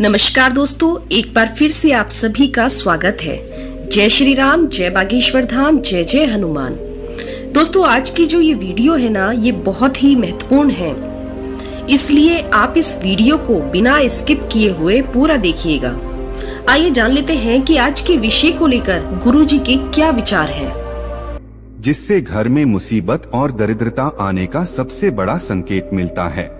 नमस्कार दोस्तों, एक बार फिर से आप सभी का स्वागत है। जय श्री राम, जय बागेश्वर धाम, जय जय हनुमान। दोस्तों, आज की जो ये वीडियो है ना, ये बहुत ही महत्वपूर्ण है, इसलिए आप इस वीडियो को बिना स्किप किए हुए पूरा देखिएगा। आइए जान लेते हैं कि आज के विषय को लेकर गुरुजी के क्या विचार हैं। जिससे घर में मुसीबत और दरिद्रता आने का सबसे बड़ा संकेत मिलता है।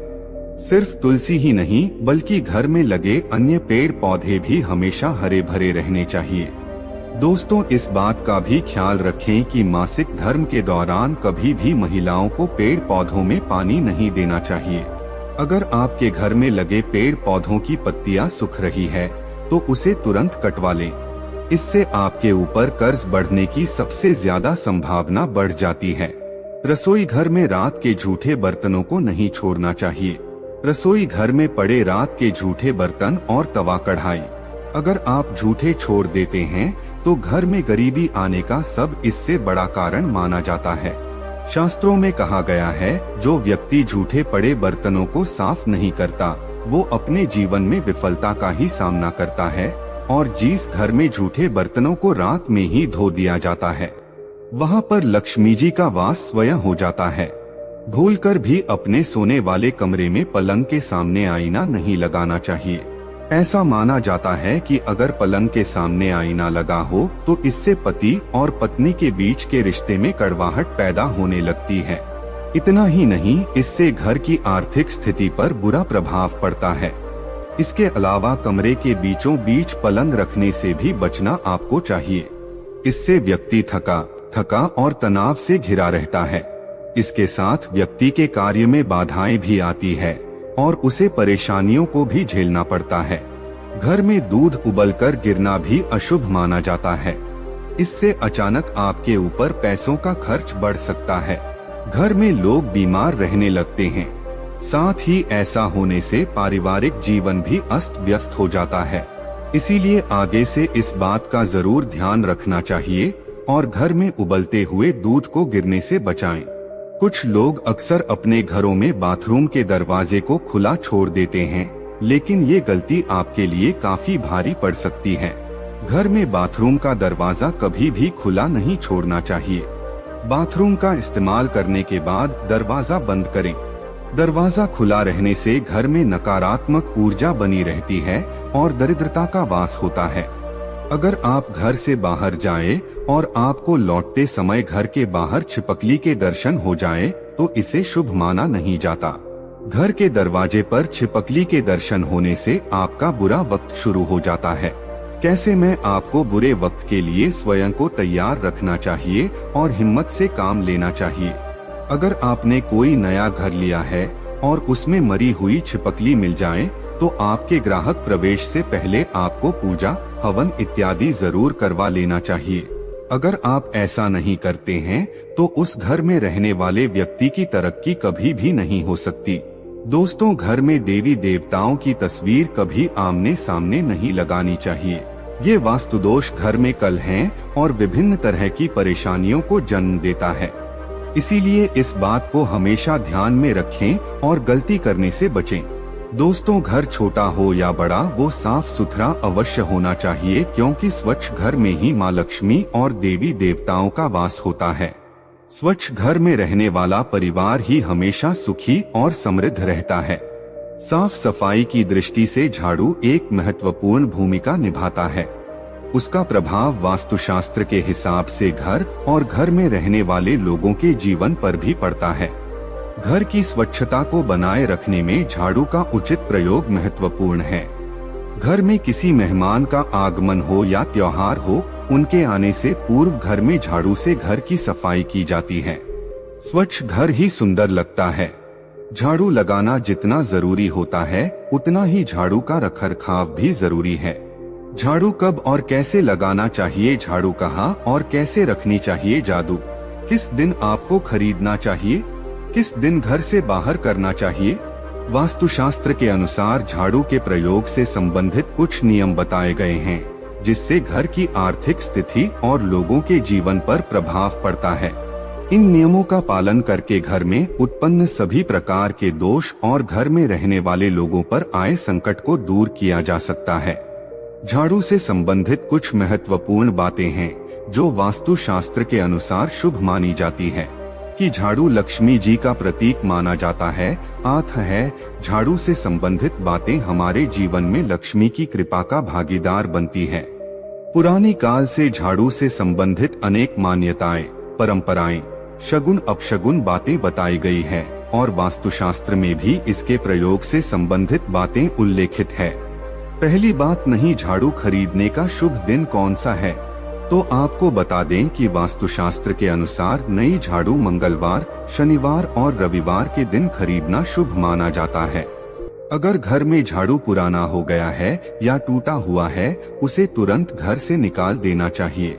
सिर्फ तुलसी ही नहीं बल्कि घर में लगे अन्य पेड़ पौधे भी हमेशा हरे भरे रहने चाहिए। दोस्तों, इस बात का भी ख्याल रखें कि मासिक धर्म के दौरान कभी भी महिलाओं को पेड़ पौधों में पानी नहीं देना चाहिए। अगर आपके घर में लगे पेड़ पौधों की पत्तियां सूख रही है तो उसे तुरंत कटवा लें। इससे आपके ऊपर कर्ज बढ़ने की सबसे ज्यादा संभावना बढ़ जाती है। रसोई घर में रात के जूठे बर्तनों को नहीं छोड़ना चाहिए। रसोई घर में पड़े रात के जूठे बर्तन और तवा कढ़ाई अगर आप जूठे छोड़ देते हैं तो घर में गरीबी आने का सब इससे बड़ा कारण माना जाता है। शास्त्रों में कहा गया है, जो व्यक्ति जूठे पड़े बर्तनों को साफ नहीं करता वो अपने जीवन में विफलता का ही सामना करता है, और जिस घर में जूठे बर्तनों को रात में ही धो दिया जाता है वहाँ पर लक्ष्मी जी का वास स्वयं हो जाता है। भूलकर भी अपने सोने वाले कमरे में पलंग के सामने आईना नहीं लगाना चाहिए। ऐसा माना जाता है कि अगर पलंग के सामने आईना लगा हो तो इससे पति और पत्नी के बीच के रिश्ते में कड़वाहट पैदा होने लगती है। इतना ही नहीं, इससे घर की आर्थिक स्थिति पर बुरा प्रभाव पड़ता है। इसके अलावा कमरे के बीचों बीच पलंग रखने से भी बचना आपको चाहिए। इससे व्यक्ति थका और तनाव से घिरा रहता है। इसके साथ व्यक्ति के कार्य में बाधाएं भी आती है और उसे परेशानियों को भी झेलना पड़ता है। घर में दूध उबलकर गिरना भी अशुभ माना जाता है। इससे अचानक आपके ऊपर पैसों का खर्च बढ़ सकता है। घर में लोग बीमार रहने लगते हैं। साथ ही ऐसा होने से पारिवारिक जीवन भी अस्त व्यस्त हो जाता है। इसीलिए आगे से इस बात का जरूर ध्यान रखना चाहिए और घर में उबलते हुए दूध को गिरने से बचाएं। कुछ लोग अक्सर अपने घरों में बाथरूम के दरवाजे को खुला छोड़ देते हैं, लेकिन ये गलती आपके लिए काफी भारी पड़ सकती है। घर में बाथरूम का दरवाजा कभी भी खुला नहीं छोड़ना चाहिए। बाथरूम का इस्तेमाल करने के बाद दरवाजा बंद करें। दरवाजा खुला रहने से घर में नकारात्मक ऊर्जा बनी रहती है और दरिद्रता का वास होता है। अगर आप घर से बाहर जाएं और आपको लौटते समय घर के बाहर छिपकली के दर्शन हो जाएं, तो इसे शुभ माना नहीं जाता। घर के दरवाजे पर छिपकली के दर्शन होने से आपका बुरा वक्त शुरू हो जाता है। कैसे में आपको बुरे वक्त के लिए स्वयं को तैयार रखना चाहिए और हिम्मत से काम लेना चाहिए। अगर आपने कोई नया घर लिया है और उसमें मरी हुई छिपकली मिल जाए तो आपके ग्राहक प्रवेश से पहले आपको पूजा, हवन इत्यादि जरूर करवा लेना चाहिए। अगर आप ऐसा नहीं करते हैं तो उस घर में रहने वाले व्यक्ति की तरक्की कभी भी नहीं हो सकती। दोस्तों, घर में देवी देवताओं की तस्वीर कभी आमने सामने नहीं लगानी चाहिए। ये वास्तु दोष घर में कलह और विभिन्न तरह की परेशानियों को जन्म देता है। इसीलिए इस बात को हमेशा ध्यान में रखें और गलती करने से बचें। दोस्तों, घर छोटा हो या बड़ा, वो साफ सुथरा अवश्य होना चाहिए, क्योंकि स्वच्छ घर में ही माँ लक्ष्मी और देवी देवताओं का वास होता है। स्वच्छ घर में रहने वाला परिवार ही हमेशा सुखी और समृद्ध रहता है। साफ सफाई की दृष्टि से झाड़ू एक महत्वपूर्ण भूमिका निभाता है। उसका प्रभाव वास्तुशास्त्र के हिसाब से घर और घर में रहने वाले लोगों के जीवन पर भी पड़ता है। घर की स्वच्छता को बनाए रखने में झाड़ू का उचित प्रयोग महत्वपूर्ण है। घर में किसी मेहमान का आगमन हो या त्योहार हो, उनके आने से पूर्व घर में झाड़ू से घर की सफाई की जाती है। स्वच्छ घर ही सुंदर लगता है। झाड़ू लगाना जितना जरूरी होता है उतना ही झाड़ू का रखरखाव भी जरूरी है। झाड़ू कब और कैसे लगाना चाहिए, झाड़ू कहाँ और कैसे रखनी चाहिए, जादू किस दिन आपको खरीदना चाहिए, किस दिन घर से बाहर करना चाहिए। वास्तुशास्त्र के अनुसार झाड़ू के प्रयोग से संबंधित कुछ नियम बताए गए हैं, जिससे घर की आर्थिक स्थिति और लोगों के जीवन पर प्रभाव पड़ता है। इन नियमों का पालन करके घर में उत्पन्न सभी प्रकार के दोष और घर में रहने वाले लोगों पर आए संकट को दूर किया जा सकता है। झाड़ू से संबंधित कुछ महत्वपूर्ण बातें हैं जो वास्तु शास्त्र के अनुसार शुभ मानी जाती है कि झाड़ू लक्ष्मी जी का प्रतीक माना जाता है। अर्थ है झाड़ू से संबंधित बातें हमारे जीवन में लक्ष्मी की कृपा का भागीदार बनती है। पुरानी काल से झाड़ू से संबंधित अनेक मान्यताएं, परंपराएं, शगुन अपशगुन बातें बताई गई है और वास्तुशास्त्र में भी इसके प्रयोग से संबंधित बातें उल्लेखित है। पहली बात, नहीं झाड़ू खरीदने का शुभ दिन कौन सा है? तो आपको बता दें कि वास्तुशास्त्र के अनुसार नई झाड़ू मंगलवार, शनिवार और रविवार के दिन खरीदना शुभ माना जाता है। अगर घर में झाड़ू पुराना हो गया है या टूटा हुआ है, उसे तुरंत घर से निकाल देना चाहिए।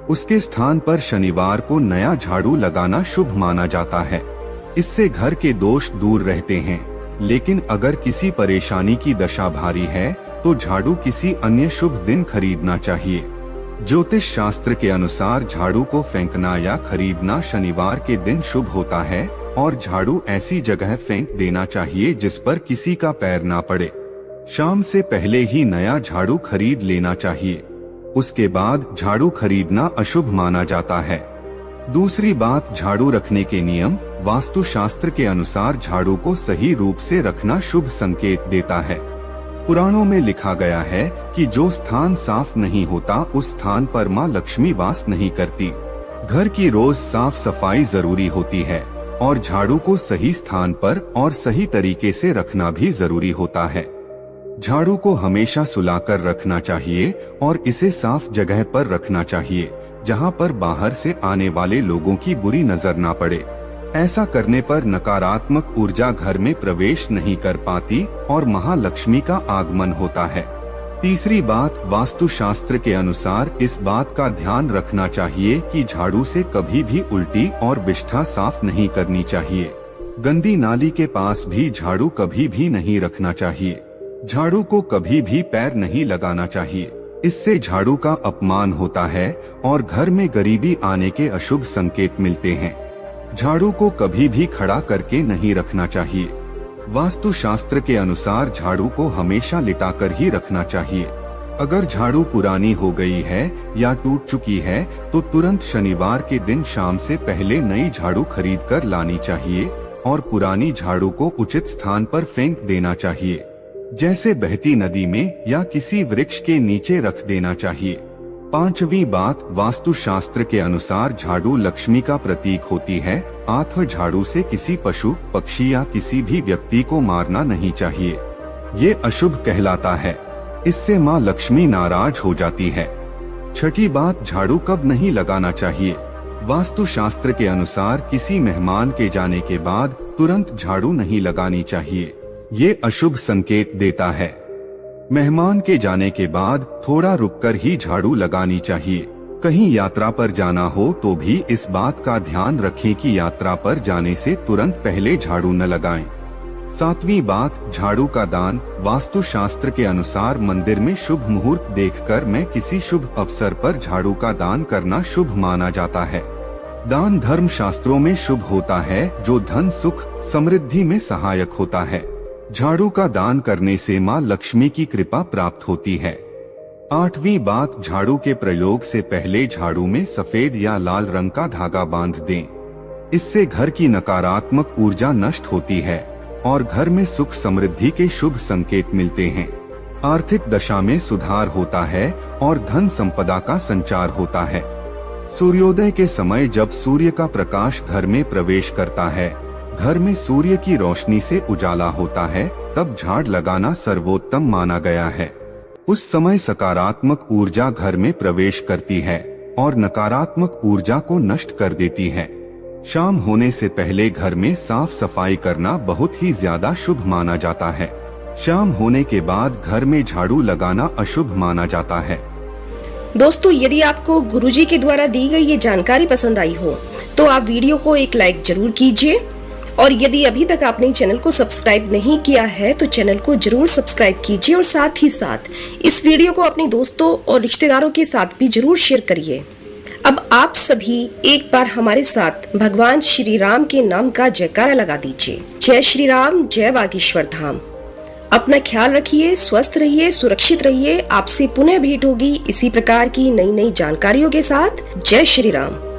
उसके स्थान पर शनिवार को नया झाड़ू लगाना शुभ माना जाता है। इससे घर के दोष दूर रहते हैं। लेकिन अगर किसी परेशानी की दशा भारी है तो झाड़ू किसी अन्य शुभ दिन खरीदना चाहिए। ज्योतिष शास्त्र के अनुसार झाड़ू को फेंकना या खरीदना शनिवार के दिन शुभ होता है और झाड़ू ऐसी जगह फेंक देना चाहिए जिस पर किसी का पैर ना पड़े। शाम से पहले ही नया झाड़ू खरीद लेना चाहिए। उसके बाद झाड़ू खरीदना अशुभ माना जाता है। दूसरी बात, झाड़ू रखने के नियम। वास्तु शास्त्र के अनुसार झाड़ू को सही रूप से रखना शुभ संकेत देता है। पुराणों में लिखा गया है कि जो स्थान साफ नहीं होता उस स्थान पर माँ लक्ष्मी वास नहीं करती। घर की रोज साफ सफाई जरूरी होती है और झाड़ू को सही स्थान पर और सही तरीके से रखना भी जरूरी होता है। झाड़ू को हमेशा सुलाकर रखना चाहिए और इसे साफ जगह पर रखना चाहिए जहां पर बाहर से आने वाले लोगों की बुरी नजर ना पड़े। ऐसा करने पर नकारात्मक ऊर्जा घर में प्रवेश नहीं कर पाती और महालक्ष्मी का आगमन होता है। तीसरी बात, वास्तु शास्त्र के अनुसार इस बात का ध्यान रखना चाहिए कि झाड़ू से कभी भी उल्टी और विष्ठा साफ नहीं करनी चाहिए। गंदी नाली के पास भी झाड़ू कभी भी नहीं रखना चाहिए। झाड़ू को कभी भी पैर नहीं लगाना चाहिए। इससे झाड़ू का अपमान होता है और घर में गरीबी आने के अशुभ संकेत मिलते हैं। झाड़ू को कभी भी खड़ा करके नहीं रखना चाहिए। वास्तु शास्त्र के अनुसार झाड़ू को हमेशा लिटाकर ही रखना चाहिए। अगर झाड़ू पुरानी हो गई है या टूट चुकी है तो तुरंत शनिवार के दिन शाम से पहले नई झाड़ू खरीद कर लानी चाहिए और पुरानी झाड़ू को उचित स्थान पर फेंक देना चाहिए, जैसे बहती नदी में या किसी वृक्ष के नीचे रख देना चाहिए। पांचवी बात, वास्तु शास्त्र के अनुसार झाड़ू लक्ष्मी का प्रतीक होती है। अतः झाड़ू से किसी पशु, पक्षी या किसी भी व्यक्ति को मारना नहीं चाहिए। ये अशुभ कहलाता है। इससे माँ लक्ष्मी नाराज हो जाती है। छठी बात, झाड़ू कब नहीं लगाना चाहिए। वास्तु शास्त्र के अनुसार किसी मेहमान के जाने के बाद तुरंत झाड़ू नहीं लगानी चाहिए। ये अशुभ संकेत देता है। मेहमान के जाने के बाद थोड़ा रुककर ही झाड़ू लगानी चाहिए। कहीं यात्रा पर जाना हो तो भी इस बात का ध्यान रखें कि यात्रा पर जाने से तुरंत पहले झाड़ू न लगाएं। सातवीं बात, झाड़ू का दान। वास्तु शास्त्र के अनुसार मंदिर में शुभ मुहूर्त देखकर में किसी शुभ अवसर पर झाड़ू का दान करना शुभ माना जाता है। दान धर्म शास्त्रों में शुभ होता है जो धन, सुख, समृद्धि में सहायक होता है। झाड़ू का दान करने से माँ लक्ष्मी की कृपा प्राप्त होती है। आठवीं बात, झाड़ू के प्रयोग से पहले झाड़ू में सफेद या लाल रंग का धागा बांध दें। इससे घर की नकारात्मक ऊर्जा नष्ट होती है और घर में सुख समृद्धि के शुभ संकेत मिलते हैं। आर्थिक दशा में सुधार होता है और धन संपदा का संचार होता है। सूर्योदय के समय जब सूर्य का प्रकाश घर में प्रवेश करता है, घर में सूर्य की रोशनी से उजाला होता है, तब झाड़ लगाना सर्वोत्तम माना गया है। उस समय सकारात्मक ऊर्जा घर में प्रवेश करती है और नकारात्मक ऊर्जा को नष्ट कर देती है। शाम होने से पहले घर में साफ सफाई करना बहुत ही ज्यादा शुभ माना जाता है। शाम होने के बाद घर में झाड़ू लगाना अशुभ माना जाता है। दोस्तों, यदि आपको गुरुजी के द्वारा दी गई ये जानकारी पसंद आई हो तो आप वीडियो को एक लाइक जरूर कीजिए और यदि अभी तक आपने चैनल को सब्सक्राइब नहीं किया है तो चैनल को जरूर सब्सक्राइब कीजिए और साथ ही साथ इस वीडियो को अपने दोस्तों और रिश्तेदारों के साथ भी जरूर शेयर करिए। अब आप सभी एक बार हमारे साथ भगवान श्री राम के नाम का जयकारा लगा दीजिए। जय श्री राम, जय बागेश्वर धाम। अपना ख्याल रखिए, स्वस्थ रहिए, सुरक्षित रहिए। आपसे पुनः भेंट होगी इसी प्रकार की नई नई जानकारियों के साथ। जय श्री राम।